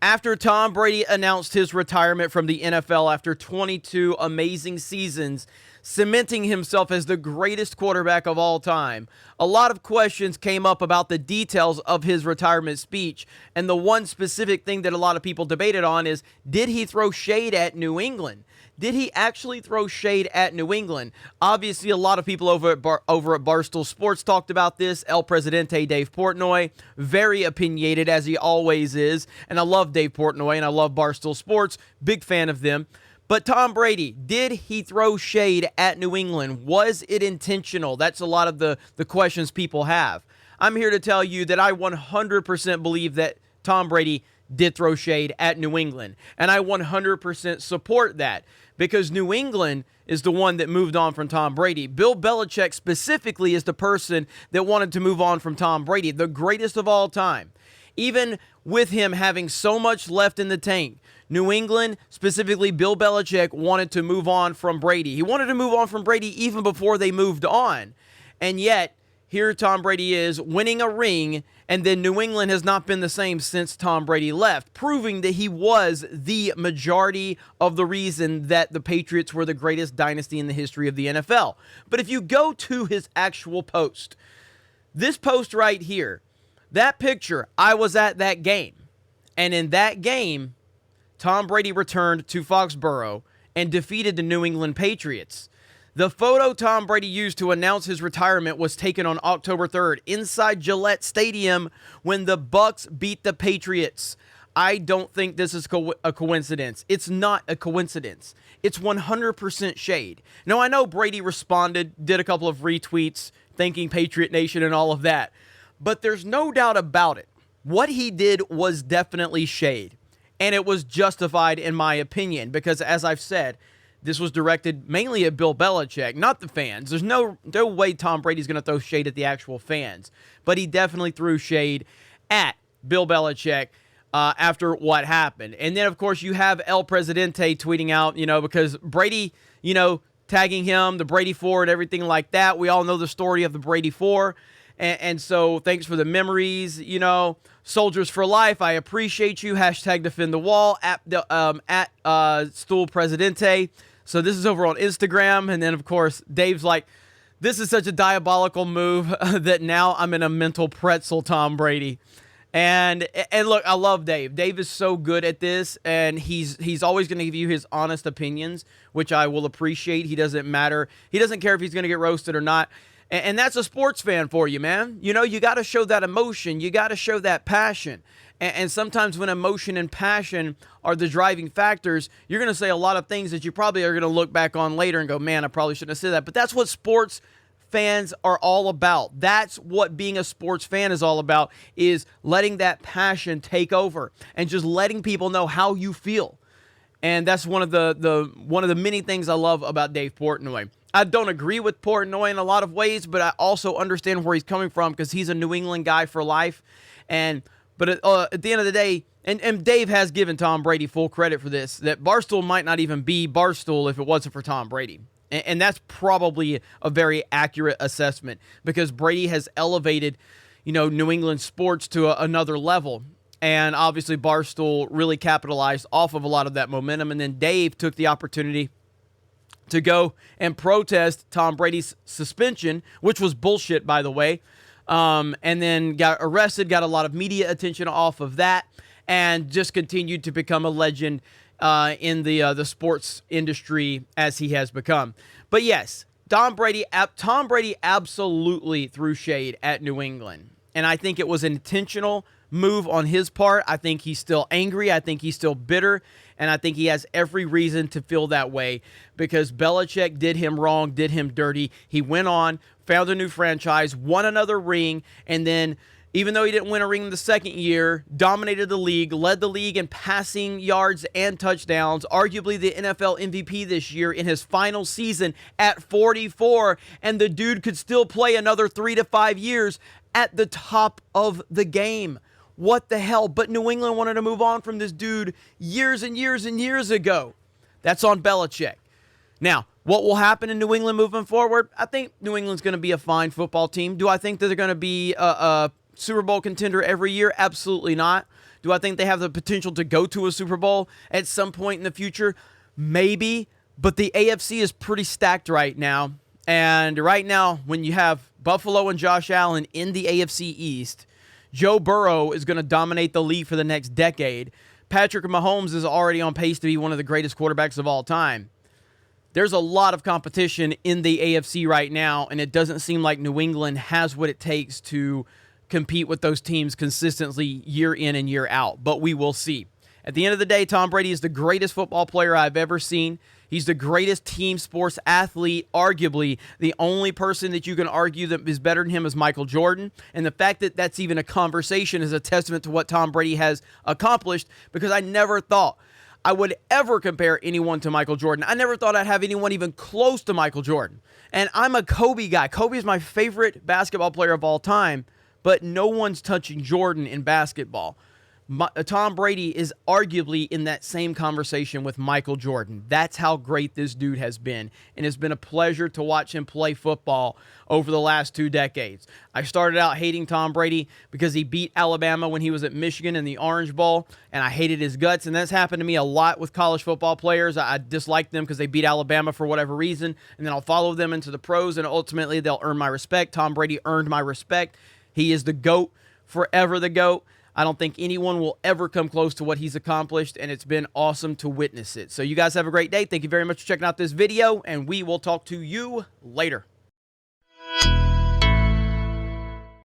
After Tom Brady announced his retirement from the NFL after 22 amazing seasons, cementing himself as the greatest quarterback of all time, a lot of questions came up about the details of his retirement speech. And the one specific thing that a lot of people debated on is, did he throw shade at New England? Did he actually throw shade at New England? Obviously, a lot of people over at Barstool Sports talked about this. El Presidente Dave Portnoy, very opinionated as he always is. And I love Dave Portnoy and I love Barstool Sports. Big fan of them. But Tom Brady, did he throw shade at New England? Was it intentional? That's a lot of the questions people have. I'm here to tell you that I 100% believe that Tom Brady did throw shade at New England. And I 100% support that because New England is the one that moved on from Tom Brady. Bill Belichick specifically is the person that wanted to move on from Tom Brady, the greatest of all time. Even with him having so much left in the tank, New England, specifically Bill Belichick, wanted to move on from Brady. He wanted to move on from Brady even before they moved on. And yet, here Tom Brady is winning a ring, and then New England has not been the same since Tom Brady left, proving that he was the majority of the reason that the Patriots were the greatest dynasty in the history of the NFL. But if you go to his actual post, this post right here, that picture, I was at that game. And in that game, Tom Brady returned to Foxborough and defeated the New England Patriots. The photo Tom Brady used to announce his retirement was taken on October 3rd inside Gillette Stadium when the Bucks beat the Patriots. I don't think this is a coincidence. It's not a coincidence. It's 100% shade. Now, I know Brady responded, did a couple of retweets, thanking Patriot Nation and all of that, but there's no doubt about it. What he did was definitely shade, and it was justified in my opinion because, as I've said, this was directed mainly at Bill Belichick, not the fans. There's no way Tom Brady's going to throw shade at the actual fans. But he definitely threw shade at Bill Belichick after what happened. And then, of course, you have El Presidente tweeting out, because Brady, tagging him, the Brady Four and everything like that. We all know the story of the Brady Four. And so thanks for the memories, Soldiers for life. I appreciate you. Hashtag defend the wall at Stool Presidente. So this is over on Instagram. And then, of course, Dave's like, this is such a diabolical move that now I'm in a mental pretzel, Tom Brady. And look, I love Dave. Dave is so good at this, and he's always going to give you his honest opinions, which I will appreciate. He doesn't matter. He doesn't care if he's going to get roasted or not. And that's a sports fan for you, man. You got to show that emotion. You got to show that passion. And sometimes when emotion and passion are the driving factors, you're going to say a lot of things that you probably are going to look back on later and go, man, I probably shouldn't have said that. But that's what sports fans are all about. That's what being a sports fan is all about, is letting that passion take over and just letting people know how you feel. And that's one of the many things I love about Dave Portnoy. I don't agree with Portnoy in a lot of ways, but I also understand where he's coming from because he's a New England guy for life. But at the end of the day, and Dave has given Tom Brady full credit for this, that Barstool might not even be Barstool if it wasn't for Tom Brady. And that's probably a very accurate assessment because Brady has elevated, New England sports to another level. And obviously Barstool really capitalized off of a lot of that momentum. And then Dave took the opportunity to go and protest Tom Brady's suspension, which was bullshit, by the way, and then got arrested, got a lot of media attention off of that, and just continued to become a legend in the sports industry as he has become. But yes, Tom Brady absolutely threw shade at New England, and I think it was an intentional move on his part. I think he's still angry. I think he's still bitter. And I think he has every reason to feel that way because Belichick did him wrong, did him dirty. He went on, found a new franchise, won another ring, and then even though he didn't win a ring the second year, dominated the league, led the league in passing yards and touchdowns, arguably the NFL MVP this year in his final season at 44, and the dude could still play another 3 to 5 years at the top of the game. What the hell? But New England wanted to move on from this dude years and years and years ago. That's on Belichick. Now, what will happen in New England moving forward? I think New England's going to be a fine football team. Do I think that they're going to be a Super Bowl contender every year? Absolutely not. Do I think they have the potential to go to a Super Bowl at some point in the future? Maybe, but the AFC is pretty stacked right now. And right now, when you have Buffalo and Josh Allen in the AFC East, Joe Burrow is going to dominate the league for the next decade. Patrick Mahomes is already on pace to be one of the greatest quarterbacks of all time. There's a lot of competition in the AFC right now, and it doesn't seem like New England has what it takes to compete with those teams consistently year in and year out, but we will see. At the end of the day, Tom Brady is the greatest football player I've ever seen. He's the greatest team sports athlete. Arguably, the only person that you can argue that is better than him is Michael Jordan. And the fact that that's even a conversation is a testament to what Tom Brady has accomplished, because I never thought I would ever compare anyone to Michael Jordan. I never thought I'd have anyone even close to Michael Jordan. And I'm a Kobe guy. Kobe is my favorite basketball player of all time, but no one's touching Jordan in basketball. Tom Brady is arguably in that same conversation with Michael Jordan. That's how great this dude has been, and it's been a pleasure to watch him play football over the last 2 decades. I started out hating Tom Brady because he beat Alabama when he was at Michigan in the Orange Bowl, and I hated his guts, and that's happened to me a lot with college football players. I dislike them because they beat Alabama for whatever reason, and then I'll follow them into the pros, and ultimately they'll earn my respect. Tom Brady earned my respect. He is the GOAT, forever the GOAT. I don't think anyone will ever come close to what he's accomplished, and it's been awesome to witness it. So you guys have a great day. Thank you very much for checking out this video, and we will talk to you later.